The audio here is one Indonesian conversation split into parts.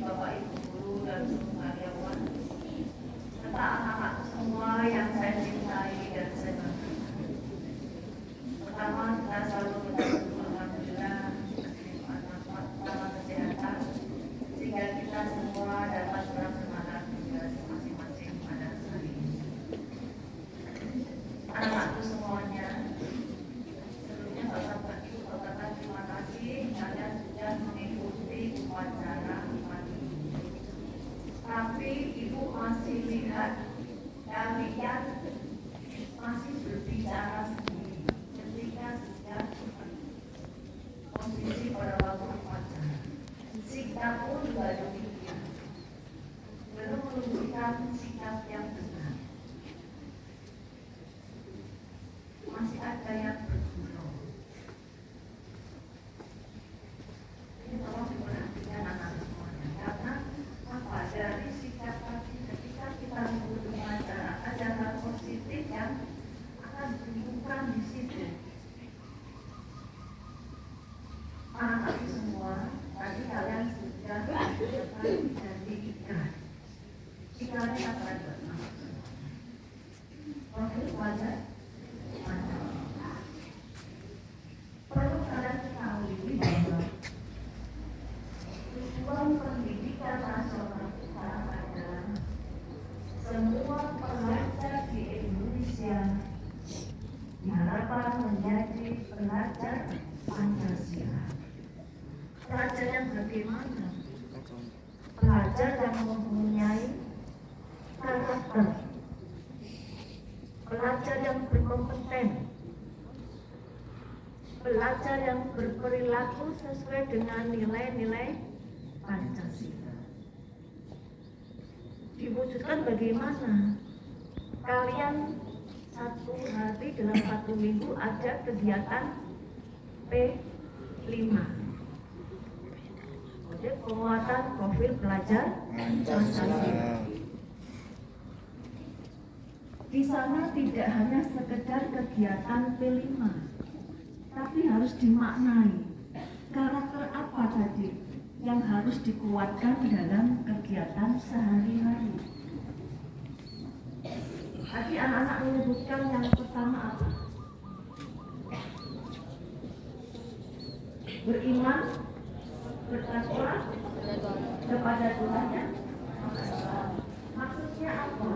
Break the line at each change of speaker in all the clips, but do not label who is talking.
Bapak Ibu guru dan seluruh karyawan, serta anak-anak semua yang saya cintai dan saya banggakan. Pertama, kita selalu bersyukur alhamdulillah diberi nikmat kesehatan sehingga kita semua dapat melaksanakan tugas masing-masing pada hari ini. Anak-anakku semuanya, sebelumnya Bapak Ibu katakan terima kasih kalian sudah mengikuti upacara pagi. Tapi Ibu masih lihat kalian masih berbicara sendiri ketika sudah posisi pada waktu upacara. Sikap pun juga demikian, belum menunjukkan sikap yang benar. Masih ada yang bergurau. Ini tolong diperhatikan anak semuanya, karena apa? Dari sikap tadi ketika kita mengikuti acara ada hal positif yang akan dibutuhkan di situ. Anak-anak semua, tadi kalian sudah dan diikat. Ikannya apa ada? Profil wajah. Perlu kalian ketahui bahwa tujuan pendidikan nasional kita adalah semua pelajar di Indonesia diharapkan menjadi pelajar Pancasila. Pelajar yang bagaimana? Pelajar yang mempunyai karakter, pelajar yang berkompeten, pelajar yang berperilaku sesuai dengan nilai-nilai Pancasila. Diwujudkan bagaimana? Kalian satu hari dalam 1 minggu ada kegiatan P5. Jadi penguatan profil pelajar Pancasila. Di sana tidak hanya sekedar kegiatan P5, tapi harus dimaknai karakter apa tadi yang harus dikuatkan dalam kegiatan sehari-hari. Tadi anak-anak menyebutkan yang pertama apa? Beriman, bertakwa kepada Tuhannya. Maksudnya apa?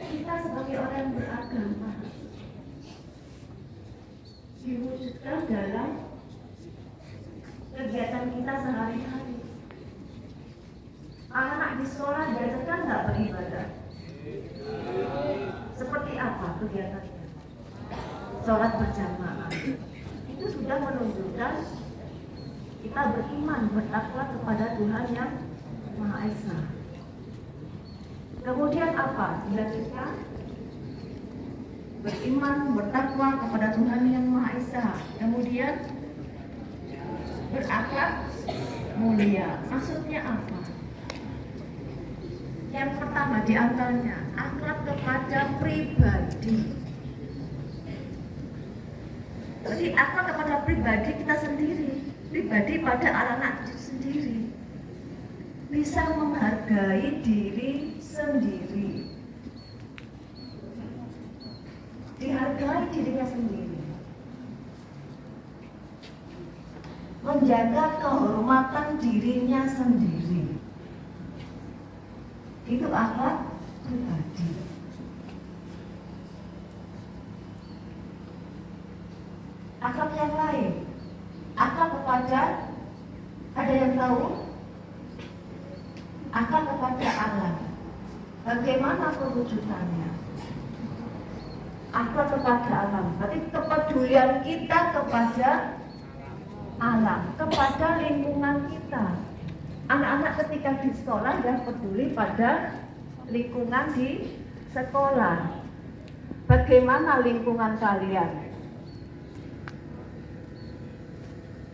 Kita sebagai orang yang beragama diwujudkan dalam kegiatan kita sehari-hari. Anak-anak di sekolah diajarkan nggak beribadah? Seperti apa kegiatannya? Sholat berjamaah. Itu sudah menunjukkan kita beriman, bertakwa kepada Tuhan yang Maha Esa. Kemudian apa? Dilanjutkan beriman, bertakwa kepada Tuhan yang Maha Esa. Kemudian berakhlak mulia. Maksudnya apa? Yang pertama di antaranya akhlak kepada pribadi. Jadi akhlak kepada pribadi kita sendiri, pribadi pada anak-anak sendiri, bisa menghargai diri sendiri, dihargai dirinya sendiri, menjaga kehormatan dirinya sendiri. Itu akhlak pribadi. Akhlak yang lain, akhlak kepada, ada yang tahu? Akhlak kepada alam. Bagaimana perwujudannya? Akhlak kepada alam, berarti kepedulian kita kepada alam, kepada lingkungan kita. Anak-anak ketika di sekolah ya peduli pada lingkungan di sekolah. Bagaimana lingkungan kalian?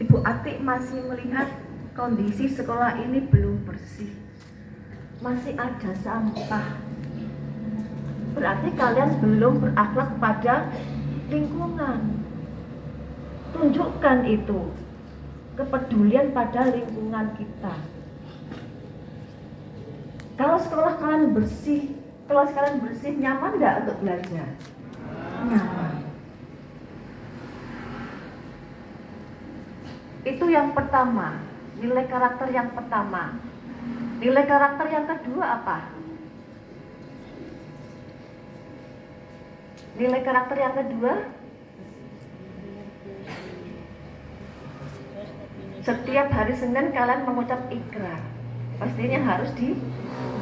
Ibu Atik masih melihat kondisi sekolah ini belum bersih, masih ada sampah. Berarti kalian belum berakhlak pada lingkungan. Tunjukkan itu, kepedulian pada lingkungan kita.
Kalau sekolah kalian bersih, kelas kalian bersih, nyaman nggak untuk belajar? Nyaman. Itu yang pertama, nilai karakter yang pertama. Nilai karakter yang kedua apa? Nilai karakter yang kedua, setiap hari Senin kalian mengucap ikrar. Pastinya harus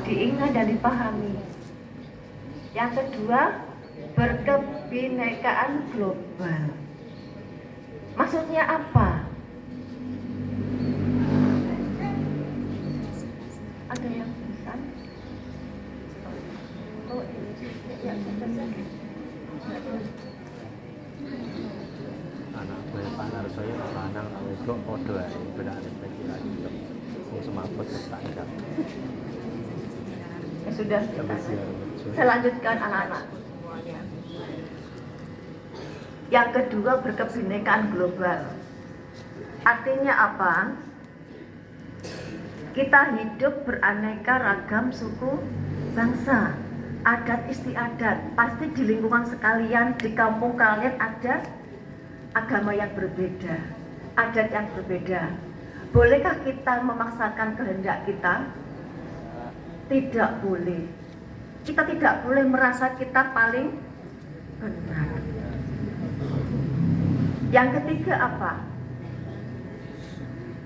diingat dan dipahami. Yang kedua, berkebinekaan global. Maksudnya apa? Ada yang pesan? Oh, ya,
anak gue Pak Narsoyo lanang wedok padha ae bedane pikiran itu sing semaput tak enggak
ya sudah. Saya lanjutkan anak-anak. Yang kedua, berkebinekaan global. Artinya apa? Kita hidup beraneka ragam suku, bangsa, adat istiadat. Pasti di lingkungan sekalian, di kampung kalian ada agama yang berbeda, adat yang berbeda. Bolehkah kita memaksakan kehendak kita? Tidak boleh. Kita tidak boleh merasa kita paling benar. Yang ketiga apa?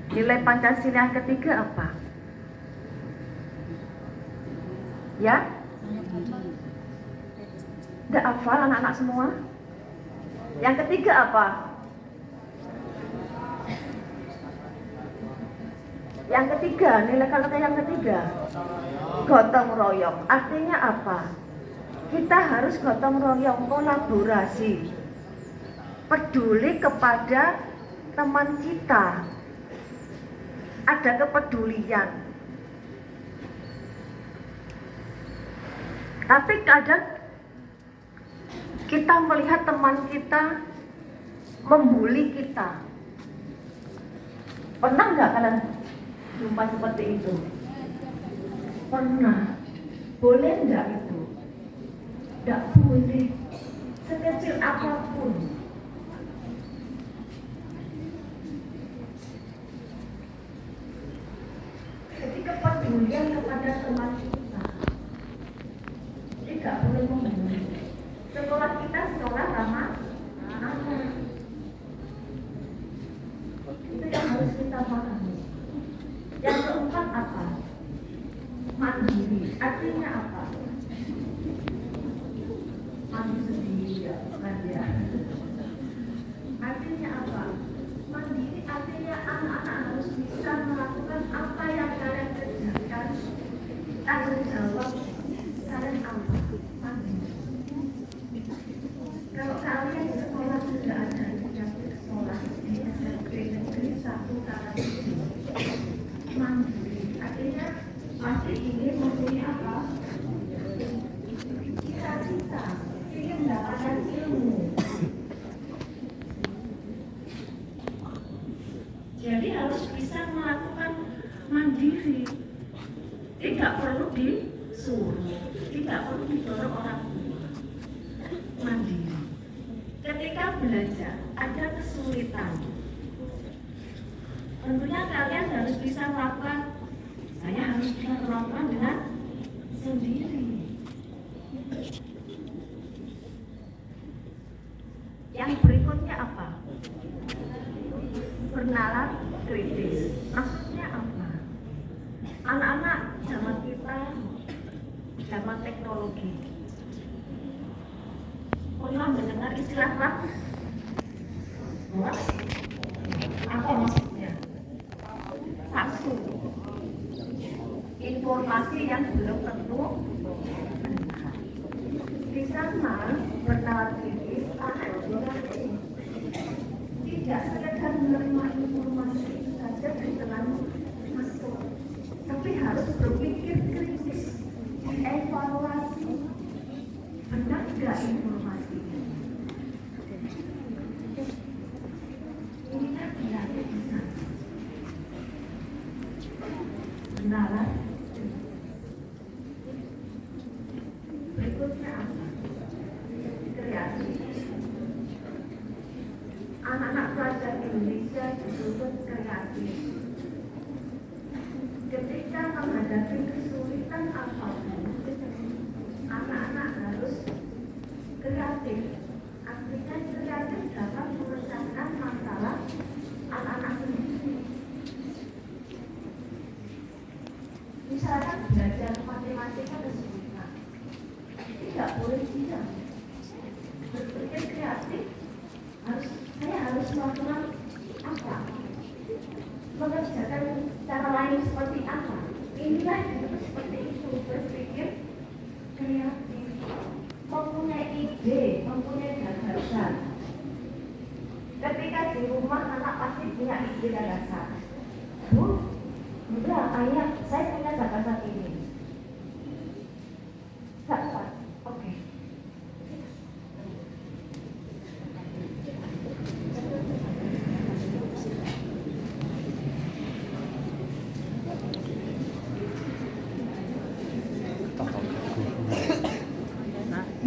Nilai Pancasila yang ketiga apa? Ya? Tidak hafal anak-anak semua? Yang ketiga apa? Yang ketiga, nilai karakter yang ketiga, gotong royong. Artinya apa? Kita harus gotong royong, kolaborasi, peduli kepada teman kita, ada kepedulian. Tapi kadang kita melihat teman kita membuli kita. Pernah nggak kalian jumpa seperti itu? Pernah. Boleh nggak itu? Nggak boleh. Sekecil apapun. Jadi kepedulian kepada teman kita tidak boleh membuli. Sekolah kita sekolah ramah anak. Itu yang harus kita pahami. Yang keempat apa? Mandiri. Artinya apa? Mandi sendiri ya, bukan ya. Artinya apa? Mandiri artinya anak-anak harus bisa melakukan apa yang kalian kerjakan. Tanggung jawab kalian apa? Mandiri. Kalau kalian di sekolah sudah ada di sekolah di SMP negeri 1 Karangturi, mandiri artinya masih ingin mempunyai apa? Cita-cita, ingin mendapatkan ilmu. Jadi harus bisa melakukan mandiri, tidak perlu disuruh, tidak perlu didorong orang tua. Mandiri. Ketika belajar ada kesulitan, tentunya kalian harus bisa melakukan. Saya harus bisa melakukan dengan sendiri. Yang berikutnya apa? Bernalar kritis. Maksudnya apa? Anak-anak zaman kita, zaman teknologi, pernah mendengar istilah hoax? Apa maksudnya? Palsu. Informasi yang belum tentu benar. Di sana bernalar kritis tidak sekedar menerima informasi itu saja dengan masuk, tapi harus berpikir kritis, evaluasi, benar tidak informasi ini kan berarti bisa benar. hadapi. Ketika menghadapi kesulitan apapun, anak-anak harus kreatif. Artinya kreatif dapat memecahkan masalah anak-anak sendiri. Misalkan belajar matematika kesulitan, tidak boleh tidak. Berpikir kreatif, saya harus melakukan apa? Mengerjakan cara lain seperti apa? Inilah seperti itu, berpikir kreatif, mempunyai ide, mempunyai gagasan. Ketika di rumah anak pasti punya ide gagasan. Bu, udah ayah, saya punya gagasan ini. Gak apa, oke.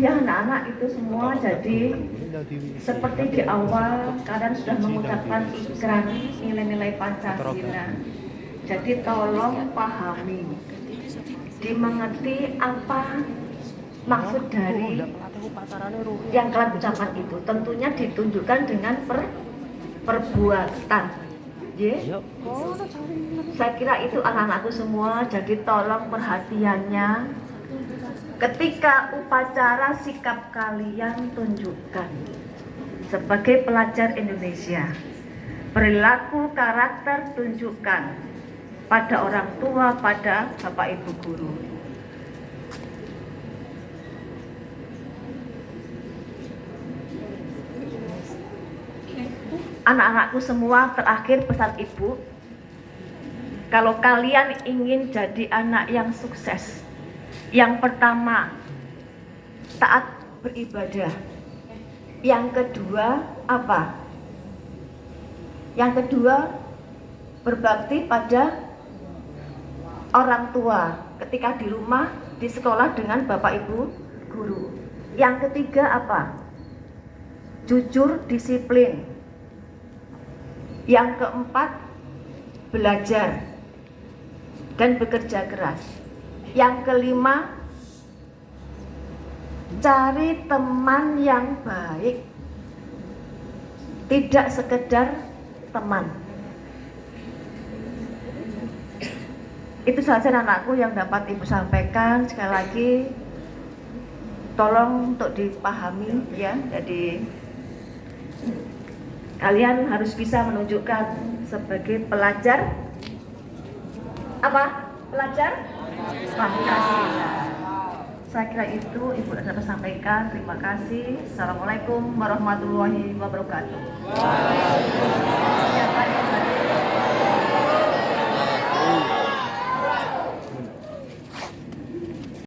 Ya, anak-anak itu semua jadi seperti di awal kalian sudah mengucapkan ikrar nilai-nilai Pancasila. Jadi tolong pahami, dimengerti apa maksud dari yang kalian ucapkan itu. Tentunya ditunjukkan dengan perbuatan. Saya kira itu anak-anakku semua. Jadi tolong perhatiannya. Ketika upacara, sikap kalian tunjukkan sebagai pelajar Indonesia. Perilaku karakter tunjukkan pada orang tua, pada Bapak Ibu guru. Anak-anakku semua, terakhir pesan Ibu, kalau kalian ingin jadi anak yang sukses, yang pertama, taat beribadah. Yang kedua, apa? Yang kedua, berbakti pada orang tua ketika di rumah, di sekolah dengan Bapak Ibu guru. Yang ketiga, apa? Jujur, disiplin. Yang keempat, belajar dan bekerja keras. Yang kelima, cari teman yang baik, tidak sekedar teman. Itu saja anakku yang dapat Ibu sampaikan. Sekali lagi, tolong untuk dipahami ya. Jadi kalian harus bisa menunjukkan sebagai pelajar apa? Pelajar Pancasila. Saya kira itu Ibu dapat sampaikan. Terima kasih. Assalamualaikum warahmatullahi wabarakatuh.